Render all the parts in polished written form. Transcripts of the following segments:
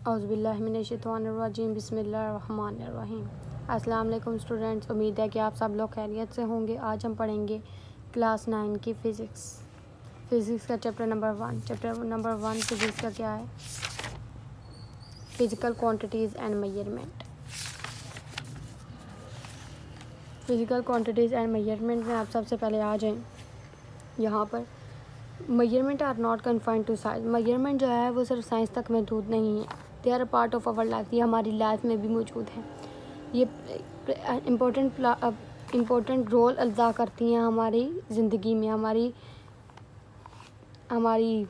اعوذ باللہ من الشیطان الرجیم، بسم اللہ الرحمن الرحیم۔ السلام علیکم اسٹوڈینٹس، امید ہے کہ آپ سب لوگ خیریت سے ہوں گے۔ آج ہم پڑھیں گے کلاس 9 کی فزکس کا chapter number 1۔ Chapter number 1 physics کا کیا ہے؟ Physical quantities and measurement. Physical quantities and measurement میں آپ سب سے پہلے آ جائیں یہاں پر۔ Measurement are not confined to science. Measurement جو ہے وہ صرف سائنس تک محدود نہیں ہے، they are a part of our life. یہ ہماری لائف میں بھی موجود ہے، یہ امپورٹنٹ رول ادا کرتی ہیں ہماری زندگی میں، ہماری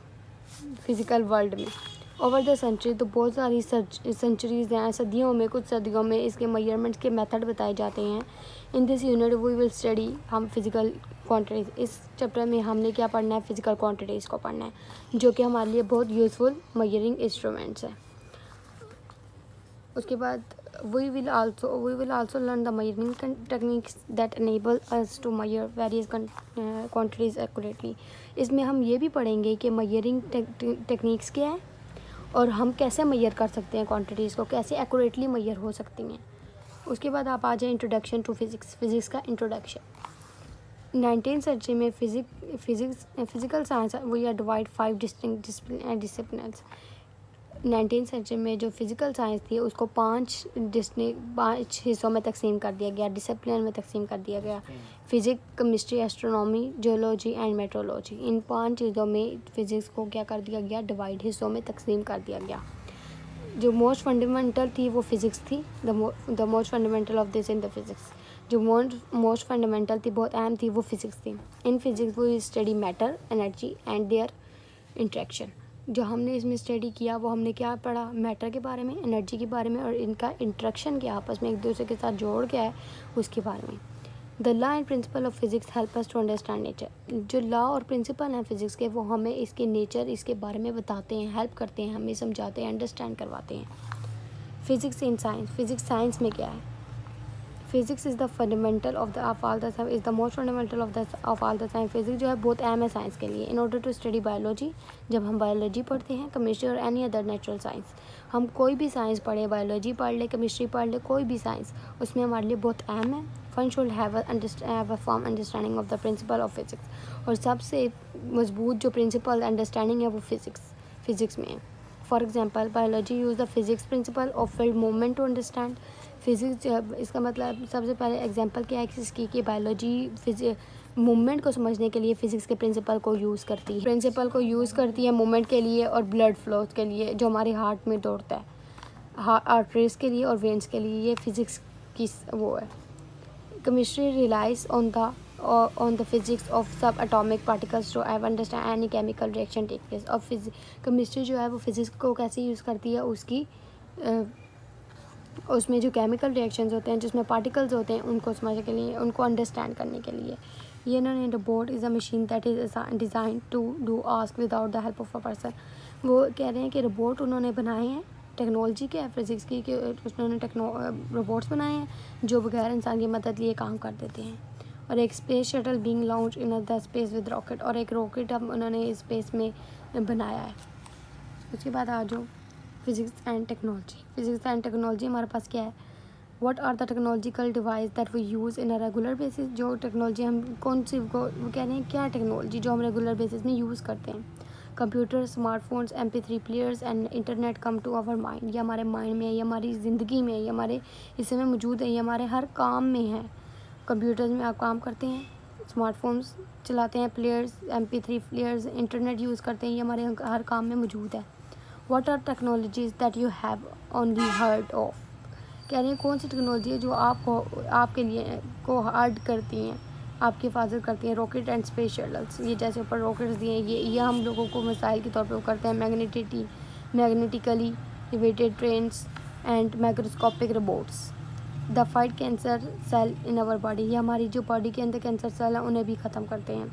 فزیکل ورلڈ میں۔ اوور دا سینچری تو بہت ساری سینچریز ہیں، صدیوں میں، کچھ صدیوں میں اس کے میجرمنٹس کے میتھڈ بتائے جاتے ہیں۔ ان دس یونٹ وی ول اسٹڈی ہم فزیکل کوانٹیٹیز۔ اس چیپٹر میں ہم نے کیا پڑھنا ہے؟ فزیکل کوانٹیٹیز کو پڑھنا ہے، جو کہ ہمارے لیے بہت یوزفل میجرنگ انسٹرومینٹس ہیں۔ اس کے بعد we will also learn the measuring techniques that enable us to measure various quantities accurately۔ اس میں ہم یہ بھی پڑھیں گے کہ میجرنگ ٹیکنیکس کیا ہے اور ہم کیسے میجر کر سکتے ہیں کوانٹیٹیز کو، کیسے ایکوریٹلی میجر ہو سکتی ہیں۔ اس کے بعد آپ آ جائیں انٹروڈکشن ٹو فزکس۔ فزکس کا انٹروڈکشن۔ 19th سینچری میں physical science we are divide 5 distinct disciplines. 19th century میں جو فزیکل سائنس تھی اس کو 5 حصوں میں تقسیم کر دیا گیا، ڈسپلن میں تقسیم کر دیا گیا۔ Physics, chemistry, astronomy, geology and metrology. ان 5 چیزوں میں فزکس کو کیا کر دیا گیا؟ ڈیوائڈ، حصوں میں تقسیم کر دیا گیا۔ جو موسٹ فنڈامنٹل تھی وہ فزکس تھی، the most fundamental of this in the physics. جو موسٹ فنڈامنٹل تھی، بہت اہم تھی، وہ فزکس تھی۔ In physics we study matter, energy and their interaction. جو ہم نے اس میں اسٹڈی کیا وہ ہم نے کیا پڑھا؟ میٹر کے بارے میں، انرجی کے بارے میں، اور ان کا انٹریکشن کیا، آپس میں ایک دوسرے کے ساتھ جوڑ کیا ہے اس کے بارے میں۔ The law and principle of physics help us to understand nature. جو لا اور پرنسپل ہیں فزکس کے، وہ ہمیں اس کے نیچر، اس کے بارے میں بتاتے ہیں، ہیلپ کرتے ہیں، ہمیں سمجھاتے ہیں، انڈرسٹینڈ کرواتے ہیں۔ Physics in science. Physics science میں کیا ہے؟ Physics is the fundamental of all the science, is the most fundamental of all the science. Physics جو ہے بہت اہم ہے سائنس کے لیے۔ In order to study biology, جب ہم بایولوجی پڑھتے ہیں، کیمسٹری اور اینی ادر نیچرل سائنس، ہم کوئی بھی سائنس پڑھیں، بایولوجی پڑھ لیں، کیمسٹری پڑھ لیں، کوئی بھی سائنس، اس میں ہمارے لیے بہت اہم ہے۔ One should have a form understanding of the principle of physics. اور سب سے مضبوط جو پرنسپل انڈرسٹینڈنگ ہے وہ فزکس میں ہے۔ For example, biology use the physics principle of field movement to understand. Physics, اس کا مطلب سب سے پہلے ایگزامپل کیا ہے اس کی کہ بایولوجی موومنٹ کو سمجھنے کے لیے فزکس کے پرنسپل کو یوز کرتی ہے موومنٹ کے لیے اور بلڈ فلوز کے لیے، جو ہمارے ہارٹ میں دوڑتا ہے، آرٹریز کے لیے اور وینس کے لیے، یہ فزکس کی وہ ہے۔ Chemistry relies on the physics of sub atomic particles to have understand any chemical reaction take place. اور کیمسٹری جو ہے وہ فزکس کو کیسے یوز کرتی ہے؟ اس میں جو کیمیکل ریئیکشنز ہوتے ہیں، جس میں پارٹیکلز ہوتے ہیں، ان کو سمجھنے کے لیے، ان کو انڈرسٹینڈ کرنے کے لیے۔ یہ انہوں نے robot is a machine that is designed to do ask without the help of a person. وہ کہہ رہے ہیں کہ روبوٹ انہوں نے بنائے ہیں، ٹیکنالوجی کے فزکس کی، کہ انہوں نے روبوٹس بنائے ہیں جو بغیر انسان کی مدد لیے کام کر دیتے ہیں۔ اور ایک space shuttle being launch in the space with rocket, اور ایک راکٹ اب انہوں نے اسپیس میں بنایا ہے۔ اس کے بعد آ جاؤ physics and technology. Physics and technology ہمارے پاس کیا ہے؟ What are the technological device that we use in a regular basis. جو ٹیکنالوجی ہم کون سی وہ کہہ رہے ہیں کیا ٹیکنالوجی جو ہم ریگولر بیسس میں یوز کرتے ہیں؟ Computer, smart phones, MP3 players and internet come to our mind. یہ ہمارے مائنڈ میں ہے، یہ ہماری زندگی میں ہے، یہ ہمارے حصے میں موجود ہے، یہ ہمارے ہر کام میں ہے۔ کمپیوٹرز میں آپ کام کرتے ہیں، اسمارٹ فونس چلاتے ہیں، players, MP3 players, internet use کرتے ہیں، یہ ہمارے ہر کام میں موجود ہے۔ What are technologies that you have only heard of. کہہ رہے ہیں کون سی ٹیکنالوجی ہے جو آپ کے لیے کو ہارڈ کرتی ہیں، آپ کی حفاظت کرتی ہیں؟ راکٹ اینڈ اسپیس شٹلس، یہ جیسے اوپر راکٹس دیے ہیں، یہ ہم لوگوں کو مسائل کے طور پہ وہ کرتے ہیں۔ Magnetically levitated trains and microscopic robots. To fight cancer cell in our body, یہ ہماری جو باڈی کے اندر کینسر سیل ہیں انہیں بھی ختم کرتے ہیں۔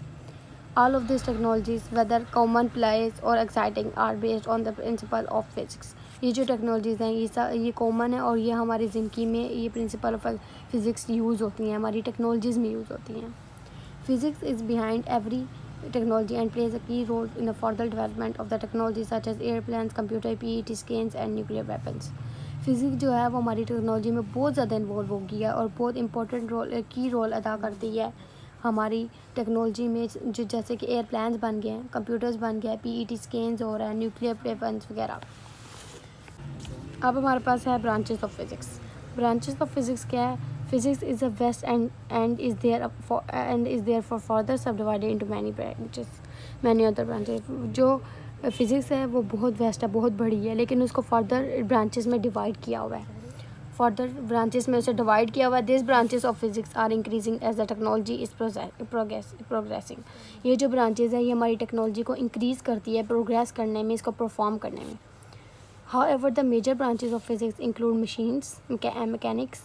All of these technologies whether commonplace اور exciting are based on the principle of physics. یہ جو ٹیکنالوجیز ہیں یہ کامن ہے اور یہ ہماری زندگی میں یہ پرنسپل آف فزکس یوز ہوتی ہیں، ہماری ٹیکنالوجیز میں یوز ہوتی ہیں۔ Physics is behind every technology and plays a key role in the further development of the technology such as airplanes, computer, PET scans and nuclear weapons. Physics جو ہے وہ ہماری ٹیکنالوجی میں بہت زیادہ انوالو ہو گئی ہے اور بہت امپورٹنٹ کی رول ادا کرتی ہے ہماری ٹیکنالوجی میں، جو جیسے کہ ایئر پلانس بن گئے ہیں، کمپیوٹرز بن گئے ہیں، PET اسکینز ہو رہا ہے، نیوکلیئر ویپنس وغیرہ. اب ہمارے پاس ہے branches of physics. Branches of physics کیا ہے؟ Physics is a vast and is therefore further subdivided into many other branches. جو فزکس ہے وہ بہت ویسٹ ہے، بہت بڑی ہے، لیکن اس کو فردر برانچز میں ڈیوائڈ کیا ہوا ہے. فردر برانچز میں اسے ڈیوائڈ کیا ہوا ہے. These branches of physics are increasing as the technology is progressing. یہ جو برانچز ہے یہ ہماری ٹیکنالوجی کو انکریز کرتی ہے پروگریس کرنے میں، اس کو پرفارم کرنے میں. However, the major branches of physics include machines, mechanics,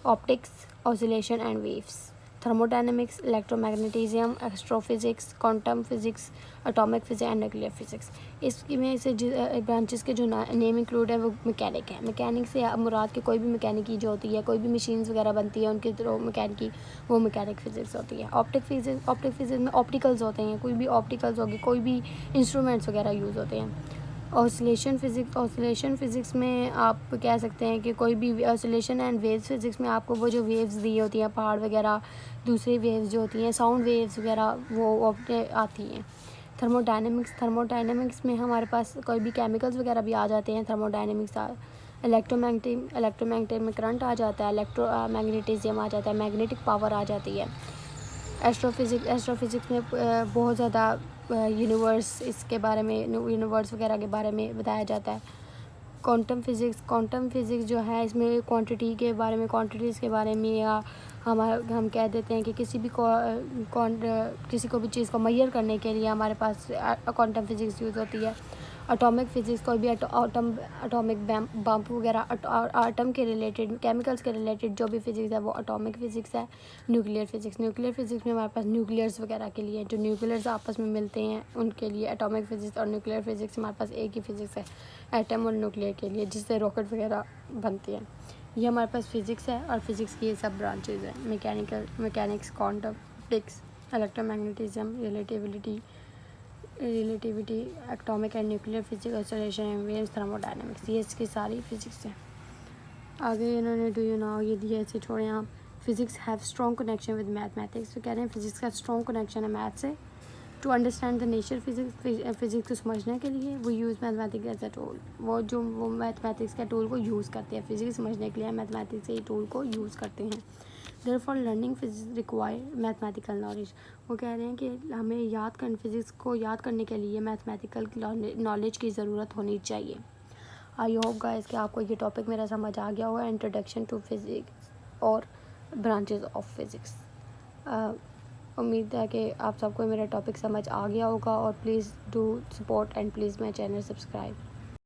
optics, oscillation and waves, thermodynamics, electromagnetism, astrophysics, quantum physics, atomic physics and nuclear physics. اس میں سے برانچز کے جو نیم انکلوڈ ہے وہ میکینک ہے. میکینک سے مراد کہ کوئی بھی میکینک جو ہوتی ہے، کوئی بھی مشینز وغیرہ بنتی ہے ان کے تھرو میکینک وہ میکینک فزکس ہوتی ہے. آپٹک فزکس میں آپٹیکلز ہوتے ہیں، کوئی بھی آپٹیکلز ہوگی، کوئی بھی انسٹرومنٹس وغیرہ یوز ہوتے ہیں. اوسیلیشن فزکس میں آپ کہہ سکتے ہیں کہ کوئی بھی اوسیلیشن اینڈ ویوز فزکس میں آپ کو وہ جو ویوز دی ہوتی ہیں پہاڑ وغیرہ، دوسری ویوز جو ہوتی ہیں ساؤنڈ ویوز وغیرہ وہ آتی ہیں. تھرموڈائنمکس میں ہمارے پاس کوئی بھی کیمیکلز وغیرہ بھی آ جاتے ہیں. تھرموڈائنمکس الیکٹرومیگنیٹک میں کرنٹ آ جاتا ہے، الیکٹرو میگنیٹزم آ جاتا ہے، میگنیٹک پاور آ جاتی ہے. ایسٹروفزکس میں بہت زیادہ یونیورس اس کے بارے میں، یونیورس وغیرہ کے بارے میں بتایا جاتا ہے. کوانٹم فزکس جو ہے اس میں کوانٹیٹی کے بارے میں، کوانٹیٹیز کے بارے میں، یا ہم کہہ دیتے ہیں کہ کسی بھی چیز کو میئر کرنے کے لیے ہمارے پاس کوانٹم فزکس یوز ہوتی ہے. اٹامک فزکس کوئی بھی اٹامک بمپ وغیرہ، آٹم کے ریلیٹڈ، کیمیکلز کے ریلیٹڈ جو بھی فزکس ہے وہ اٹامک فزکس ہے. نیوکلیئر فزکس میں ہمارے پاس نیوکلیئرز وغیرہ کے لیے جو نیوکلیئرز آپس میں ملتے ہیں ان کے لیے اٹامک فزکس. اور نیوکلیئر فزکس ہمارے پاس ایک ہی فزکس ہے ایٹم اور نیوکلیئر کے لیے، جس سے راکٹ وغیرہ بنتی ہیں. یہ ہمارے پاس فزکس ہے اور فزکس کی یہ سب برانچز ہیں: mechanics, quantum, optics, electromagnetism, relativity, atomic and nuclear physics, oscillation and waves, thermodynamics. یہ اس کی ساری فزکس ہیں. آگے انہوں نے ڈو یو ناؤ یہ دیا، اسے چھوڑیں آپ. Physics have strong connection with mathematics. تو کہہ رہے ہیں فزکس کا اسٹرانگ کنیکشن ہے میتھ سے. To understand the nature physics کو سمجھنے کے لیے وہ use mathematics as a tool. وہ میتھمیٹکس کے ٹول کو یوز کرتے ہیں فزکس سمجھنے کے لیے، میتھمیٹکس کے ٹول کو یوز کرتے ہیں. Therefore learning physics require mathematical knowledge. وہ کہہ رہے ہیں کہ ہمیں فزکس کو یاد کرنے کے لیے میتھمیٹیکل نالج کی ضرورت ہونی چاہیے. آئی ہوپ گائز کہ آپ کو یہ ٹاپک میرا سمجھ آ گیا ہوگا، انٹروڈکشن ٹو فزکس اور برانچز آف فزکس. امید ہے کہ آپ سب کو میرا ٹاپک سمجھ آ گیا ہوگا، اور please do support and please my channel subscribe.